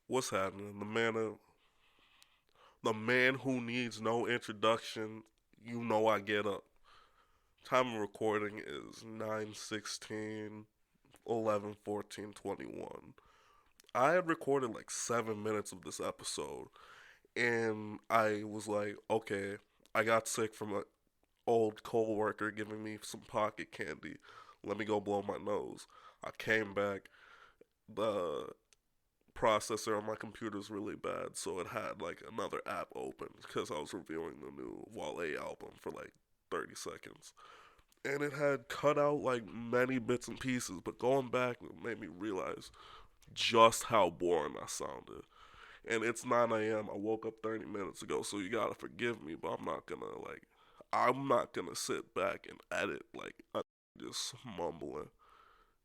What's happening? The man who needs no introduction. You know I get up. Time of recording is 9/16/11/14/21. I had recorded like 7 minutes of this episode, and I was like, okay, I got sick from an old coworker giving me some pocket candy. Let me go blow my nose. I came back. The processor on my computer is really bad, so it had like another app open because I was reviewing the new Wale album for like 30 seconds. And it had cut out like many bits and pieces, but going back it made me realize just how boring I sounded. And it's 9 a.m. I woke up 30 minutes ago, so you gotta forgive me, but I'm not gonna sit back and edit like I'm just mumbling.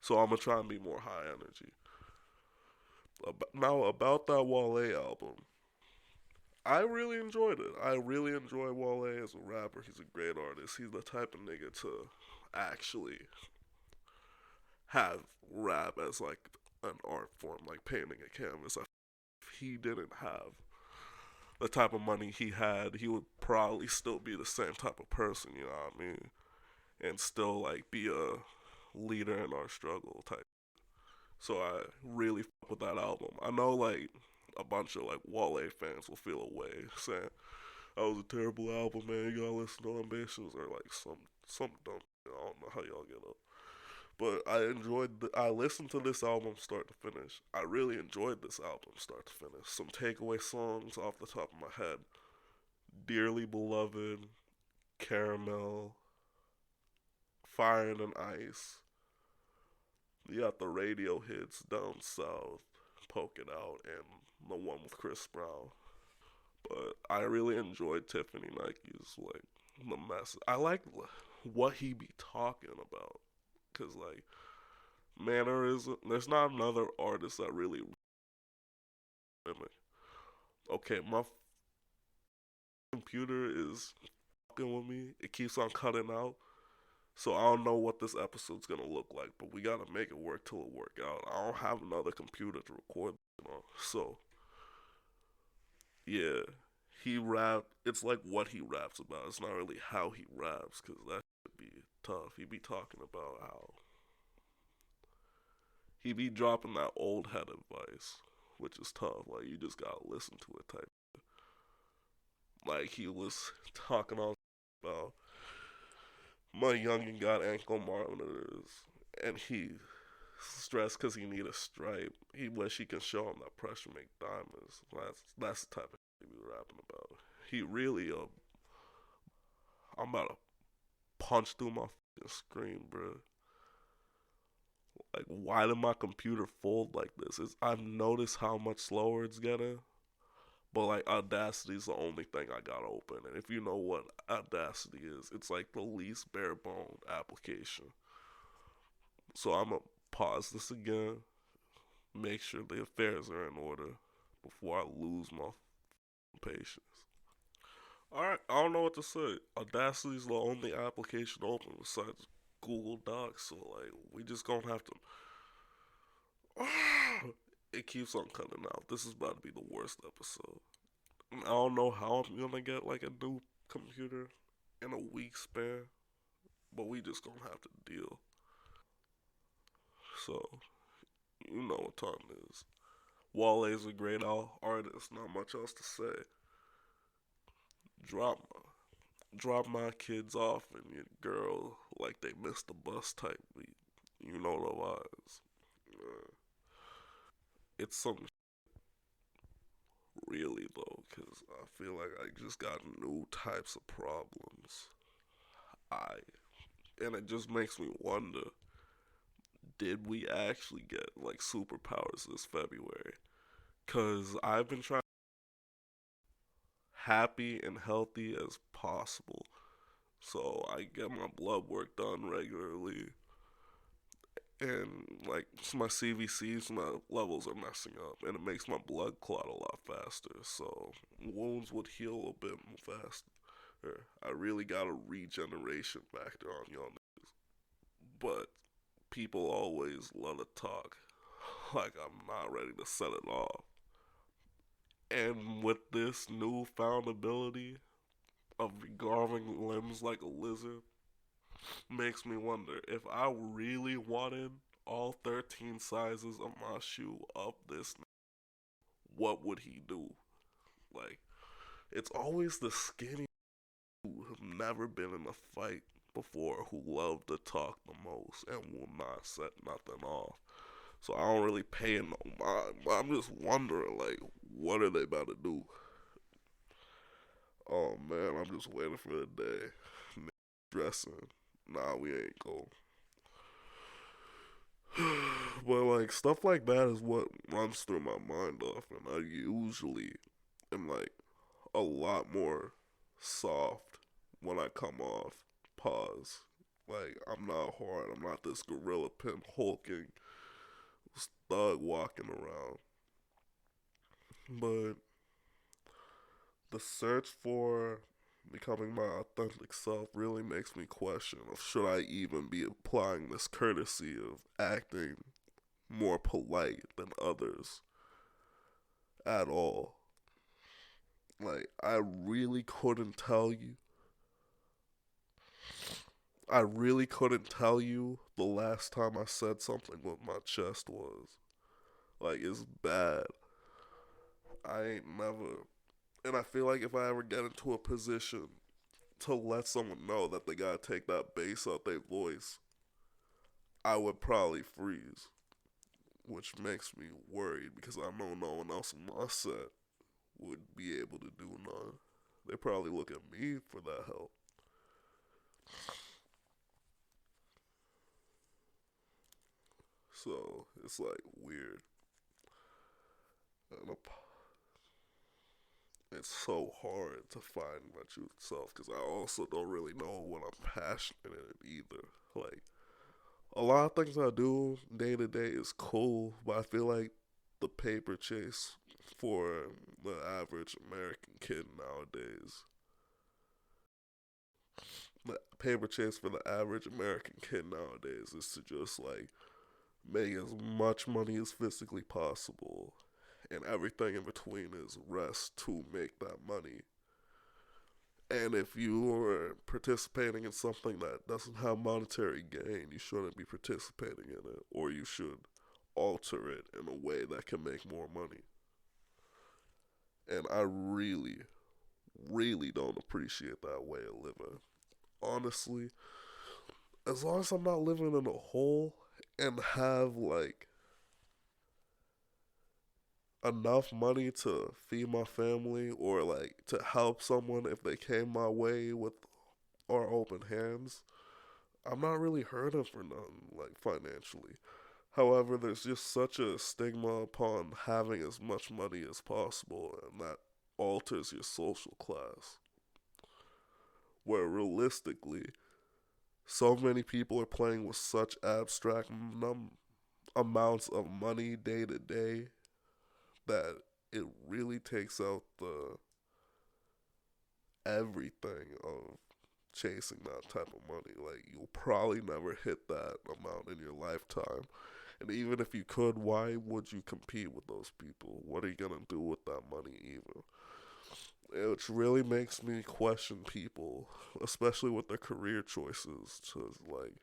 So I'm gonna try and be more high energy. Now about that Wale album, I really enjoyed it. I really enjoy Wale as a rapper. He's a great artist. He's the type of nigga to actually have rap as like an art form, like painting a canvas. If he didn't have the type of money he had, he would probably still be the same type of person, you know what I mean? And still like be a leader in our struggle type. So I really fuck with that album. I know like a bunch of like Wale fans will feel away saying that was a terrible album, man. You gotta listen to Ambitions or like some dumb. I don't know how y'all get up, but I listened to this album start to finish. I really enjoyed this album start to finish. Some takeaway songs off the top of my head: "Dearly Beloved," "Caramel," "Fire and Ice." You got the radio hits "Down South," "Poke It Out," and the one with Chris Brown. But I really enjoyed Tiffany Nike's like the message. I like what he be talking about, cause like mannerism. There's not another artist that really mimic. Okay, my computer is fucking with me. It keeps on cutting out. So I don't know what this episode's gonna look like, but we gotta make it work till it work out. I don't have another computer to record, So yeah, he rap. It's like what he raps about. It's not really how he raps, cause that would be tough. He be talking about how he be dropping that old head advice, which is tough. Like you just gotta listen to it type. Like he was talking on about my youngin got ankle monitors, and he stressed because he need a stripe. He wish he can show him that pressure make diamonds. That's the type of he be rapping about. He really I'm about to punch through my screen, bro. Like, why did my computer fold like this? I've noticed how much slower it's getting, but like Audacity is the only thing I got open. And if you know what Audacity is, it's like the least bare bone application. So I'm gonna pause this again, make sure the affairs are in order before I lose my patience. Alright, I don't know what to say. Audacity is the only application open besides Google Docs, so like we just gonna have to. It keeps on cutting out. This is about to be the worst episode. I don't know how I'm gonna get like a new computer in a week span, but we just gonna have to deal. So you know what time it is. Wale's a great artist. Not much else to say. Drop my drop my kids off and your girl like they missed the bus type beat. You know the vibes. It's some really though, cause I feel like I just got new types of problems. I and it just makes me wonder: did we actually get like superpowers this February? Cause I've been trying happy and healthy as possible. So I get my blood work done regularly, and like my CVCs, my levels are messing up, and it makes my blood clot a lot faster. So wounds would heal a bit faster. I really got a regeneration factor on y'all, but people always love to talk like I'm not ready to set it off. And with this newfound ability of regrowing limbs like a lizard, makes me wonder if I really wanted all 13 sizes of my shoe up this, what would he do? Like, it's always the skinny who have never been in a fight before who love to talk the most and will not set nothing off. So I don't really pay no mind. But I'm just wondering, like, what are they about to do? Oh man, I'm just waiting for the day. Dressing. Nah, we ain't go. But like stuff like that is what runs through my mind often. I usually am like a lot more soft when I come off. Pause. Like I'm not hard. I'm not this gorilla pimp hulking thug walking around. But the search for becoming my authentic self really makes me question of should I even be applying this courtesy of acting more polite than others at all. Like I really couldn't tell you. I really couldn't tell you the last time I said something with my chest was. Like it's bad. I ain't never, and I feel like if I ever get into a position to let someone know that they gotta take that bass out their voice, I would probably freeze, which makes me worried because I know no one else on my set would be able to do none. They probably look at me for that help. So it's like weird. And it's so hard to find my true self because I also don't really know what I'm passionate in either. Like a lot of things I do day to day is cool, but I feel like the paper chase for the average American kid nowadays, the paper chase for the average American kid nowadays is to just like make as much money as physically possible, and everything in between is rest to make that money. And if you are participating in something that doesn't have monetary gain, you shouldn't be participating in it, or you should alter it in a way that can make more money. And I really, really don't appreciate that way of living. Honestly, as long as I'm not living in a hole and have like enough money to feed my family or like to help someone if they came my way with our open hands, I'm not really hurting for nothing like financially. However, there's just such a stigma upon having as much money as possible, and that alters your social class. Where realistically, so many people are playing with such abstract amounts of money day to day that it really takes out the everything of chasing that type of money. Like you'll probably never hit that amount in your lifetime. And even if you could, why would you compete with those people? What are you gonna do with that money even? Which really makes me question people, especially with their career choices. Cause like,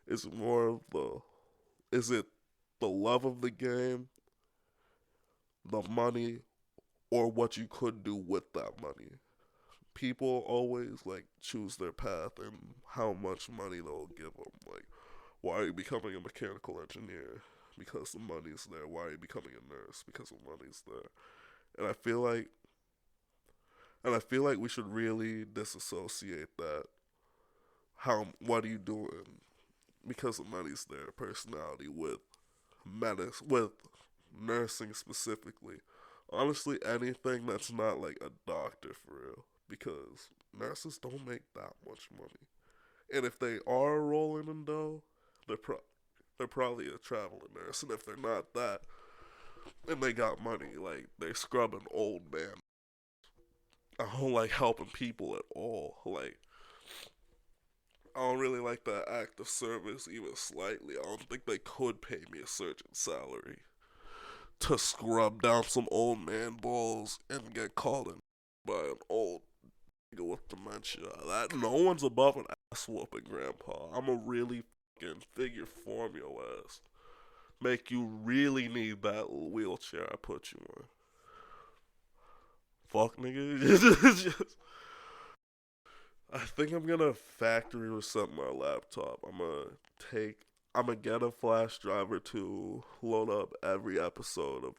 is it more of the, is it the love of the game, the money, or what you could do with that money? People always like choose their path and how much money they'll give them. Like, why are you becoming a mechanical engineer? Because the money's there. Why are you becoming a nurse? Because the money's there. And I feel like we should really disassociate that. How what are you doing? Because the money's there. Personality with with nursing specifically. Honestly, anything that's not like a doctor for real. Because nurses don't make that much money. And if they are rolling in dough, they're they're probably a traveling nurse. And if they're not that, and they got money, like they scrubbing old man. I don't like helping people at all. Like I don't really like that act of service even slightly. I don't think they could pay me a certain salary to scrub down some old man balls and get called in by an old nigga with dementia. That no one's above an ass whooping, Grandpa. I'ma really fucking figure form your ass. Make you really need that wheelchair I put you in. Fuck, nigga. I think I'm gonna factory reset my laptop. I'm gonna get a flash driver to load up every episode of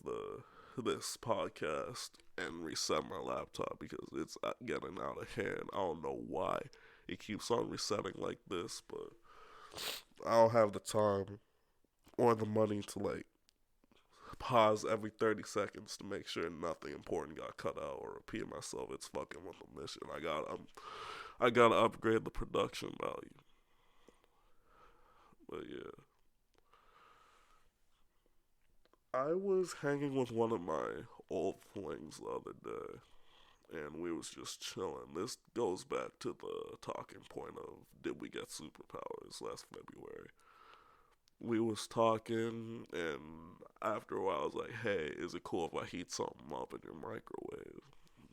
this podcast and reset my laptop because it's getting out of hand. I don't know why it keeps on resetting like this, but I don't have the time or the money to like pause every 30 seconds to make sure nothing important got cut out or repeat myself. It's fucking with the mission. I gotta upgrade the production value. But yeah, I was hanging with one of my old flings the other day, and we was just chilling. This goes back to the talking point of did we get superpowers last February. We was talking, and after a while, I was like, "Hey, is it cool if I heat something up in your microwave?"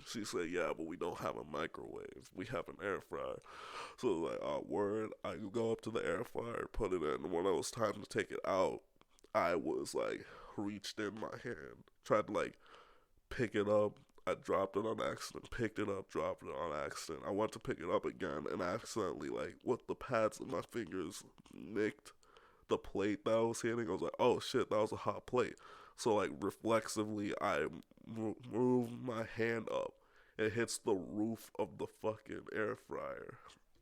She said, "Yeah, but we don't have a microwave. We have an air fryer." So I was like, "Oh, word." I go up to the air fryer, put it in, and when it was time to take it out, I was like, reached in my hand, tried to like pick it up. I dropped it on accident, picked it up, dropped it on accident. I went to pick it up again, and accidentally, like, with the pads of my fingers, nicked the plate that I was hitting. I was like, "Oh shit, that was a hot plate." So like reflexively, I move my hand up. It hits the roof of the fucking air fryer,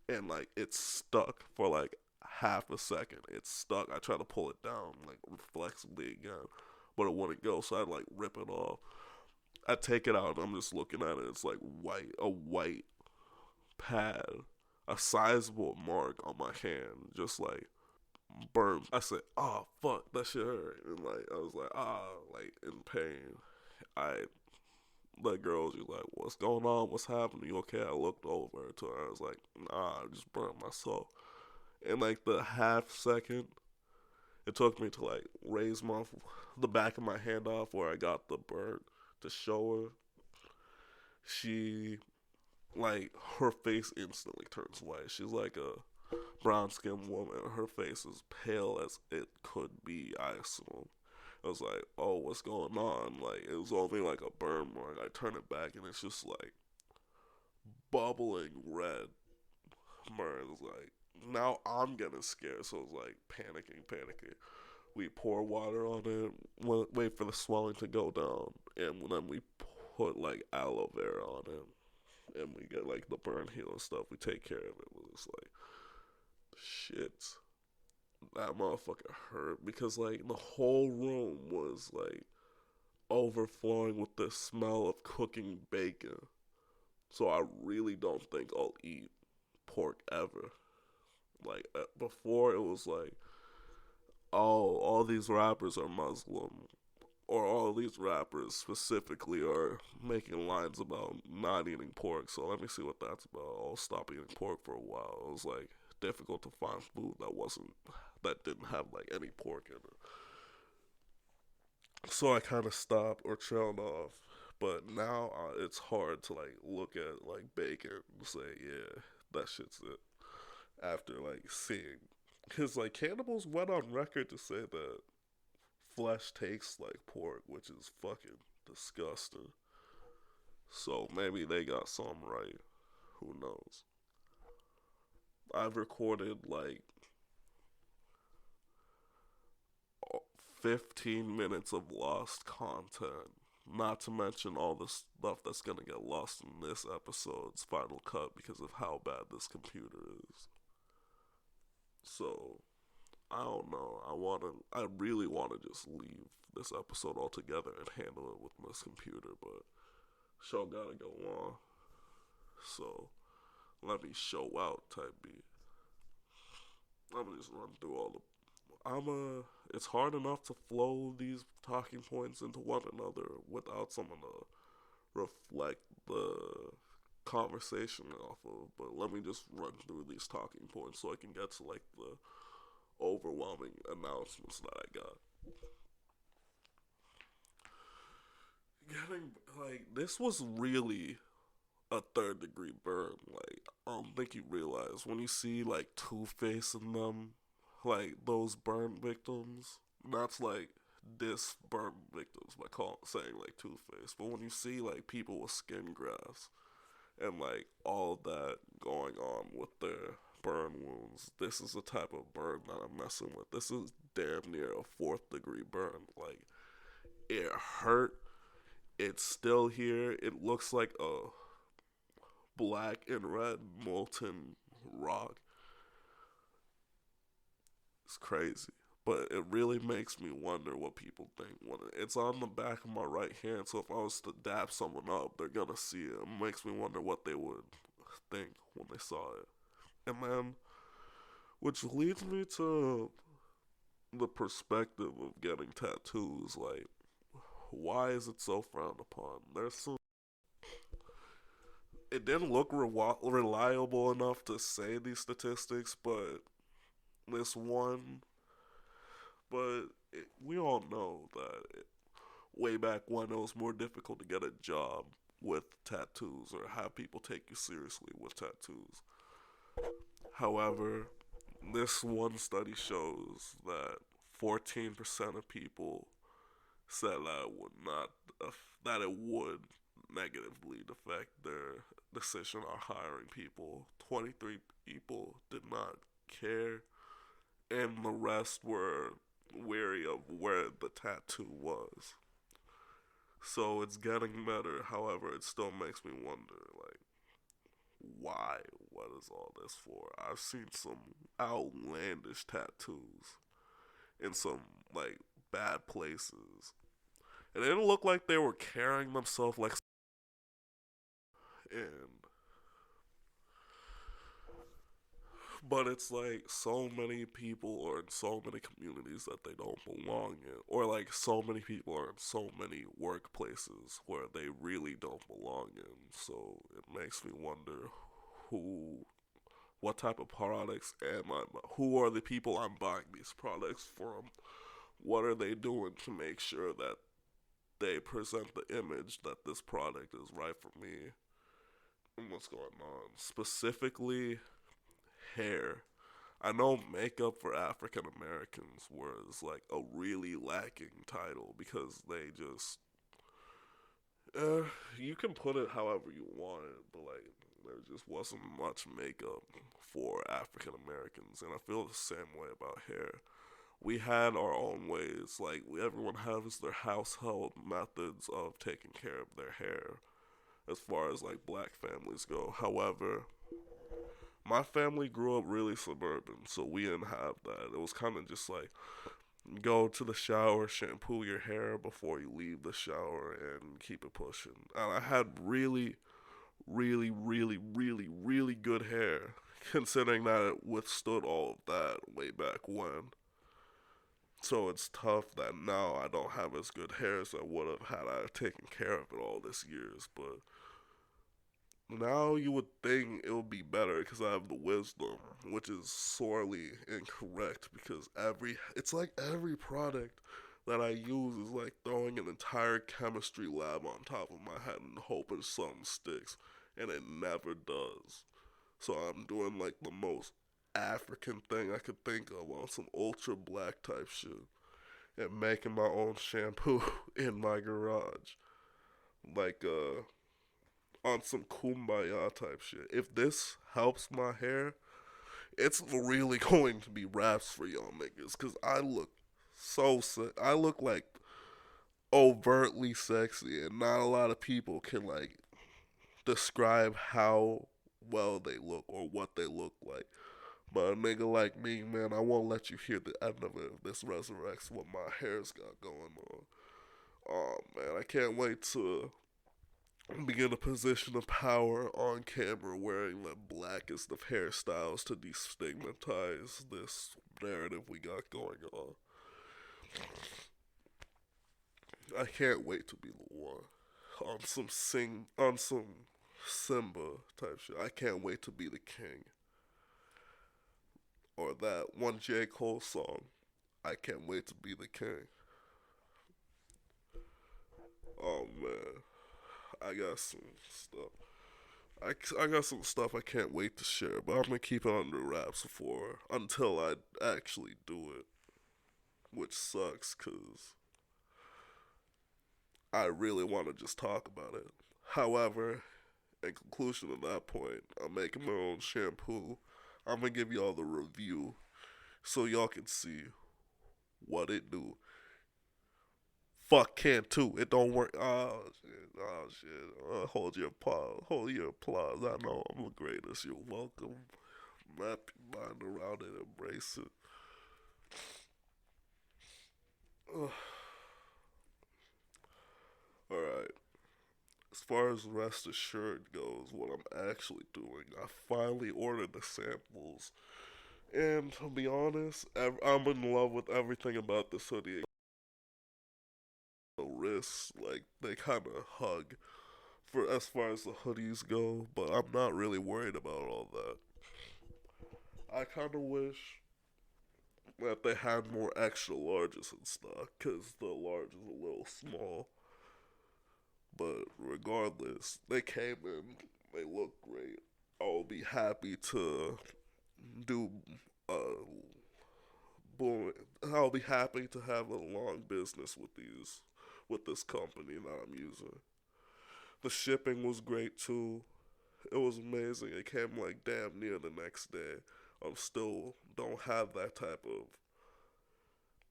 and like it's stuck for like half a second. It's stuck. I try to pull it down like reflexively again, but it wouldn't go. So I'd like rip it off. I take it out and I'm just looking at it. It's like a white pad, a sizable mark on my hand, just like burn. I said, "Oh fuck, that shit hurt," and like I was like, like in pain. I The girl was just like, "What's going on? What's happening? You okay?" I looked over to her. I was like, "Nah, I just burned myself." And like the half second it took me to like raise the back of my hand off where I got the burn to show her, she like her face instantly turns white. She's like a brown skinned woman. Her face is pale as it could be, I assume. I was like, "Oh, what's going on?" Like, it was only like a burn mark. I turn it back and it's just like bubbling red burn. It's like, now I'm getting scared. So it's like panicking. We pour water on it, wait for the swelling to go down, and then we put like aloe vera on it, and we get like the burn heal and stuff. We take care of it. It's like, shit, that motherfucker hurt because like the whole room was like overflowing with the smell of cooking bacon. So I really don't think I'll eat pork ever. Like before, it was like, "Oh, all these rappers are Muslim," or "all these rappers specifically are making lines about not eating pork. So let me see what that's about. I'll stop eating pork for a while." It was like difficult to find food that didn't have like any pork in it. So I kind of stopped or trailed off. But now it's hard to like look at like bacon and say, "Yeah, that shit's it." After like seeing, because like cannibals went on record to say that flesh tastes like pork, which is fucking disgusting. So maybe they got some right. Who knows? I've recorded like 15 minutes of lost content. Not to mention all the stuff that's gonna get lost in this episode's final cut because of how bad this computer is. So I don't know. I really wanna just leave this episode altogether and handle it with this computer, but show gotta go on. So let me show out type beat. I'm gonna just run through all the. It's hard enough to flow these talking points into one another without someone to reflect the conversation off of. But let me just run through these talking points so I can get to like the overwhelming announcements that I got. getting, like, this was really a third degree burn. Like, I don't think you realize when you see, like, Two-Face in them, like, those burn victims, that's like this burn victims by saying, like, Two-Face. But when you see, like, people with skin grafts and, like, all that going on with their burn wounds, this is the type of burn that I'm messing with. This is damn near a fourth degree burn. Like, it hurt. It's still here. It looks like a black and red molten rock. It's crazy. But it really makes me wonder what people think when it's on the back of my right hand. So if I was to dap someone up, they're gonna see it. It makes me wonder what they would think when they saw it. And then, which leads me to the perspective of getting tattoos. Like, why is it so frowned upon? There's some. It didn't look reliable enough to say these statistics, but this one. We all know that way back when it was more difficult to get a job with tattoos or have people take you seriously with tattoos. However, this one study shows that 14% of people said that it would not that it would negatively affect their decision on hiring people. 23 people did not care, and the rest were wary of where the tattoo was. So it's getting better. However, it still makes me wonder, like, why? What is all this for? I've seen some outlandish tattoos in some, like, bad places. And it didn't look like they were carrying themselves like. And but it's like so many people are in so many communities that they don't belong in, or like so many people are in so many workplaces where they really don't belong in. So it makes me wonder who, what type of products am I? Who are the people I'm buying these products from? What are they doing to make sure that they present the image that this product is right for me? And what's going on? Specifically, hair. I know makeup for African Americans was like a really lacking title because they just you can put it however you want it, but like there just wasn't much makeup for African Americans, and I feel the same way about hair. We had our own ways, like everyone has their household methods of taking care of their hair, as far as like black families go. However, my family grew up really suburban, so we didn't have that. It was kind of just like go to the shower, shampoo your hair before you leave the shower, and keep it pushing. And I had really, really, really, really, really good hair, considering that it withstood all of that way back when. So it's tough that now I don't have as good hair as I would have had I taken care of it all these years. But now you would think it would be better because I have the wisdom, which is sorely incorrect because it's like every product that I use is like throwing an entire chemistry lab on top of my head and hoping something sticks, and it never does. So I'm doing like the most African thing I could think of on some ultra black type shit and making my own shampoo in my garage. Like, on some kumbaya type shit. If this helps my hair, it's really going to be raps for y'all niggas. Cause I look so sick. I look like overtly sexy, and not a lot of people can like describe how well they look or what they look like. But a nigga like me, man, I won't let you hear the end of it if this resurrects what my hair's got going on. Oh man, I can't wait to be in a position of power on camera wearing the blackest of hairstyles to destigmatize this narrative we got going on. I can't wait to be the one on some Simba type shit. I can't wait to be the king. Or that one J. Cole song. I can't wait to be the king. Oh man. I got some stuff. I got some stuff I can't wait to share, but I'm gonna keep it under wraps until I actually do it, which sucks because I really want to just talk about it. However, in conclusion of that point, I'm making my own shampoo. I'm gonna give y'all the review so y'all can see what it do. Fuck can too. It don't work. Oh shit. Oh shit. Hold your applause. Hold your applause. I know I'm the greatest. You're welcome. Wrap your mind around it. Embrace it. Ugh. All right. As far as Rest Assured goes, what I'm actually doing, I finally ordered the samples. And to be honest, I'm in love with everything about this hoodie. The wrists, like, they kind of hug for as far as the hoodies go, but I'm not really worried about all that. I kind of wish that they had more extra larges in stock, because the large is a little small. But regardless, they came in, they look great. I'll be happy to do uh boom. I'll be happy to have a long business with this company that I'm using. The shipping was great too. It was amazing. It came like damn near the next day. I'm still don't have that type of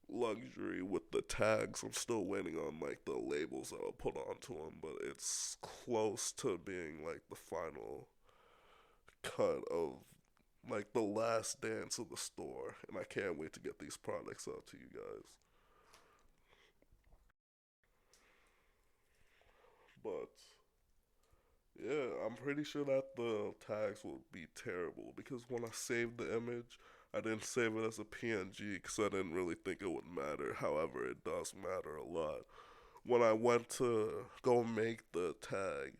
luxury with the tags. I'm still waiting on like the labels that I'll put onto them, but it's close to being like the final cut of like the last dance of the store, and I can't wait to get these products out to you guys. But yeah, I'm pretty sure that the tags will be terrible because when I saved the image, I didn't save it as a PNG because I didn't really think it would matter. However, it does matter a lot. When I went to go make the tag,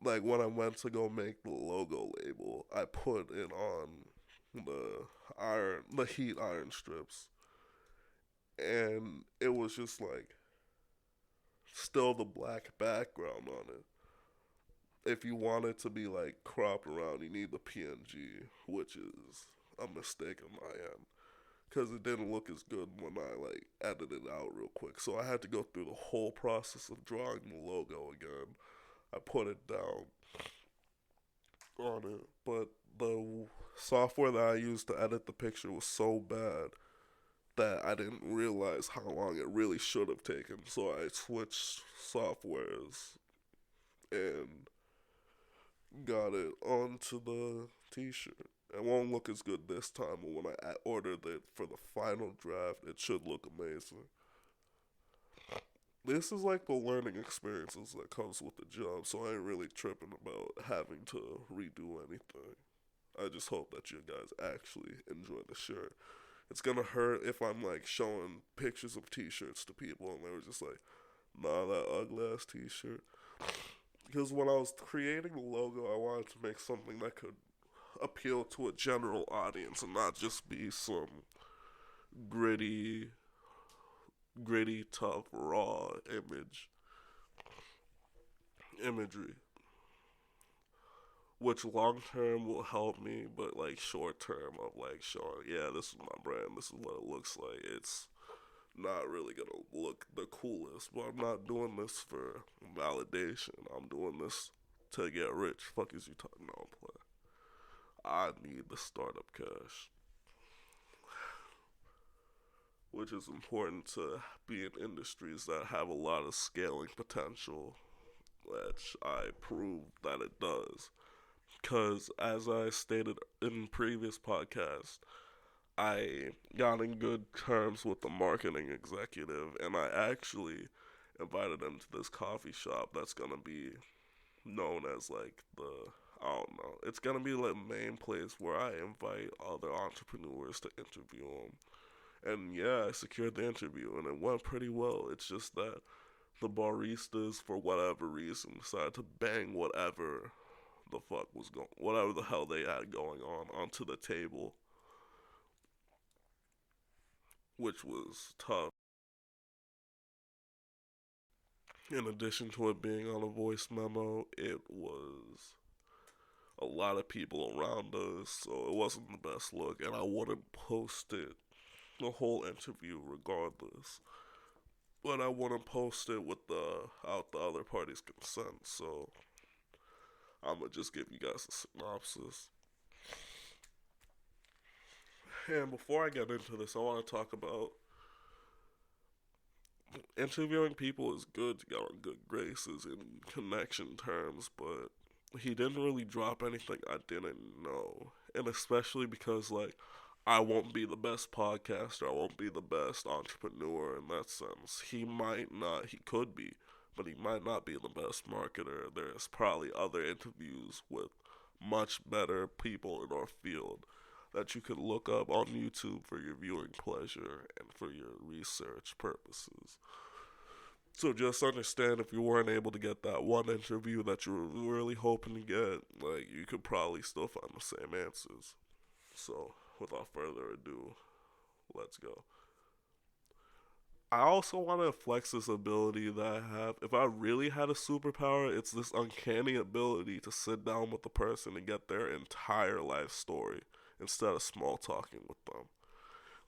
like when I went to go make the logo label, I put it on the heat iron strips, and it was just like still the black background on it. If you want it to be like cropped around, you need the PNG, which is a mistake on my end because it didn't look as good when I like edited it out real quick. So I had to go through the whole process of drawing the logo again. I put it down on it, but the software that I used to edit the picture was so bad that I didn't realize how long it really should have taken. So I switched softwares and got it onto the t-shirt. It won't look as good this time, but when I ordered it for the final draft, it should look amazing. This is like the learning experiences that comes with the job, so I ain't really tripping about having to redo anything. I just hope that you guys actually enjoy the shirt. It's gonna hurt if I'm like showing pictures of t-shirts to people and they were just like, nah, that ugly ass t-shirt. Because when I was creating the logo, I wanted to make something that could appeal to a general audience and not just be some gritty, tough, raw imagery. Which long term will help me, but like short term of like showing, yeah, this is my brand, this is what it looks like. It's not really gonna look the coolest, but I'm not doing this for validation. I'm doing this to get rich. Fuck is you talking about, play? I need the startup cash, which is important to be in industries that have a lot of scaling potential, which I proved that it does. Because, as I stated in previous podcasts, I got in good terms with the marketing executive, and I actually invited him to this coffee shop that's gonna be known as like I don't know. It's gonna be like the main place where I invite other entrepreneurs to interview them. And yeah, I secured the interview, and it went pretty well. It's just that the baristas, for whatever reason, decided to bang whatever the hell they had going on onto the table, which was tough. In addition to it being on a voice memo, it was a lot of people around us, so it wasn't the best look, and I wouldn't post it, the whole interview, regardless. But I wouldn't post it without the other party's consent, so I'm gonna just give you guys a synopsis. And before I get into this, I want to talk about interviewing people is good to get on good graces in connection terms, but he didn't really drop anything I didn't know. And especially because, like, I won't be the best podcaster, I won't be the best entrepreneur in that sense. He might not, he could be, but he might not be the best marketer. There's probably other interviews with much better people in our field that you could look up on YouTube for your viewing pleasure and for your research purposes. So just understand, if you weren't able to get that one interview that you were really hoping to get, like, you could probably still find the same answers. So without further ado, let's go. I also want to flex this ability that I have. If I really had a superpower, it's this uncanny ability to sit down with the person and get their entire life story instead of small talking with them.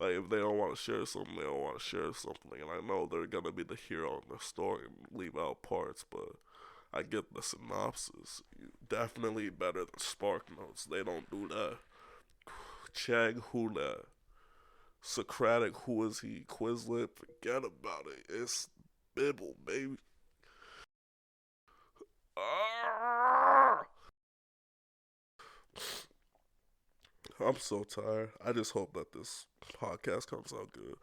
Like, if they don't want to share something, they don't want to share something. And I know they're going to be the hero in the story and leave out parts, but I get the synopsis. Definitely better than Spark Notes. They don't do that. Chegg, who that? Socratic, who is he? Quizlet, forget about it. It's Bibble, baby. Ah! I'm so tired. I just hope that this podcast comes out good.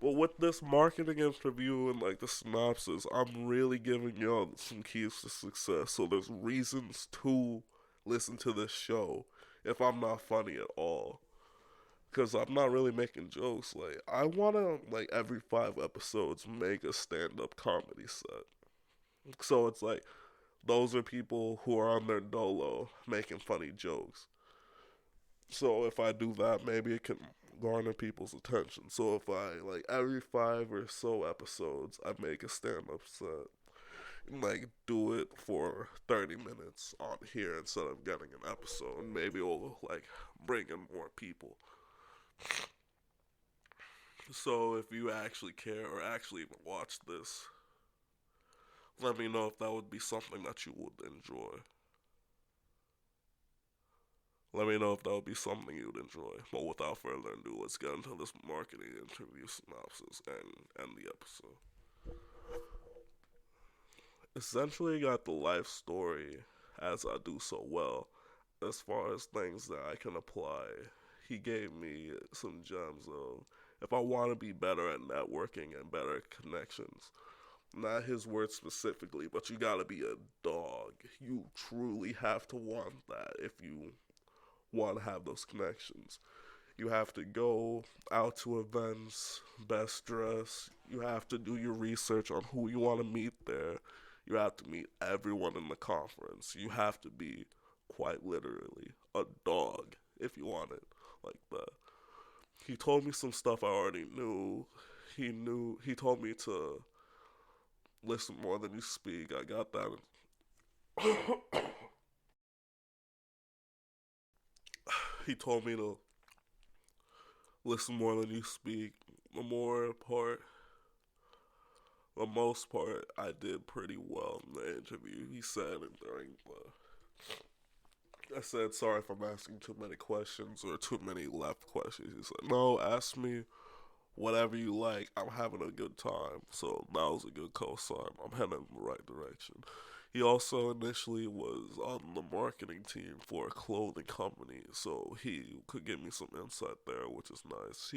But with this marketing interview and like the synopsis, I'm really giving y'all some keys to success. So there's reasons to listen to this show if I'm not funny at all. Because I'm not really making jokes. Like, I want to, like, every 5 episodes make a stand up comedy set. So it's like, those are people who are on their dolo making funny jokes. So if I do that, maybe it can garner people's attention. So if I, like, every 5 or so episodes, I make a stand up set. And, like, do it for 30 minutes on here instead of getting an episode. Maybe it'll, like, bring in more people. So if you actually care or actually even watch this, let me know if that would be something that you would enjoy. Let me know if that would be something you'd enjoy. But without further ado, let's get into this marketing interview synopsis and end the episode. Essentially, got the life story, as I do so well, as far as things that I can apply. He gave me some gems of, if I want to be better at networking and better connections, not his words specifically, but you gotta be a dog. You truly have to want that if you want to have those connections. You have to go out to events, best dress. You have to do your research on who you want to meet there. You have to meet everyone in the conference. You have to be, quite literally, a dog if you want it like that. He told me some stuff I already knew. He told me to listen more than you speak. I got that. He told me to listen more than you speak. The more part, the most part, I did pretty well in the interview. He said it during I said, sorry if I'm asking too many questions or too many left questions. He said, no, ask me whatever you like. I'm having a good time. So that was a good cosign. I'm heading in the right direction. He also initially was on the marketing team for a clothing company, so he could give me some insight there, which is nice.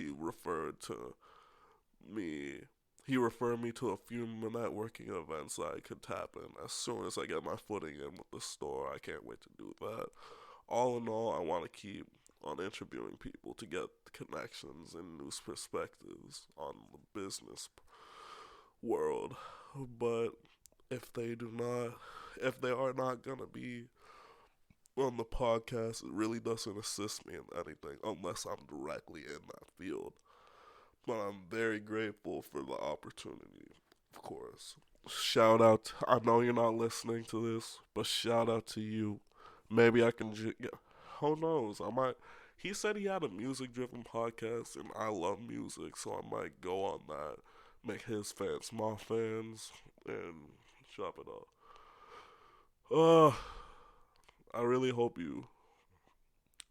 Me. He referred me to a few networking events that I could tap in as soon as I get my footing in with the store. I can't wait to do that. All in all, I want to keep on interviewing people to get connections and new perspectives on the business world. But if they do not, if they are not gonna be on the podcast, it really doesn't assist me in anything unless I'm directly in that field. But I'm very grateful for the opportunity, of course. Shout out. I know you're not listening to this, but shout out to you. Maybe I can. Who knows? I might. He said he had a music-driven podcast, and I love music, so I might go on that, make his fans my fans, and chop it up. Uh, I really hope you.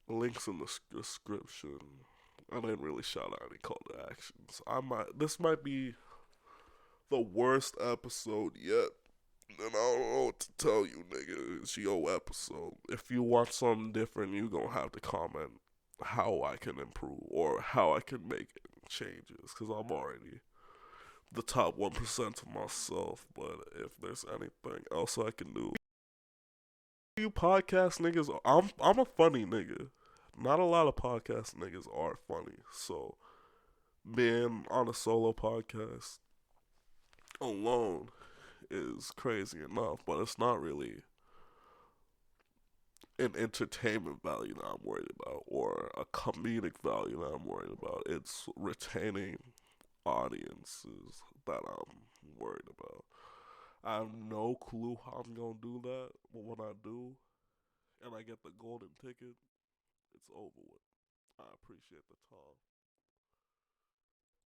Links in the description. I didn't really shout out any call to actions. I might. This might be the worst episode yet. And I don't know what to tell you, nigga. It's your episode. If you want something different, you gonna have to comment how I can improve or how I can make changes. Cause I'm already the top 1% of myself. But if there's anything else I can do, you podcast niggas, I'm a funny nigga. Not a lot of podcast niggas are funny. So being on a solo podcast alone is crazy enough, but it's not really an entertainment value that I'm worried about or a comedic value that I'm worried about. It's retaining audiences that I'm worried about. I have no clue how I'm gonna do that, but when I do and I get the golden ticket, it's over with. I appreciate the time.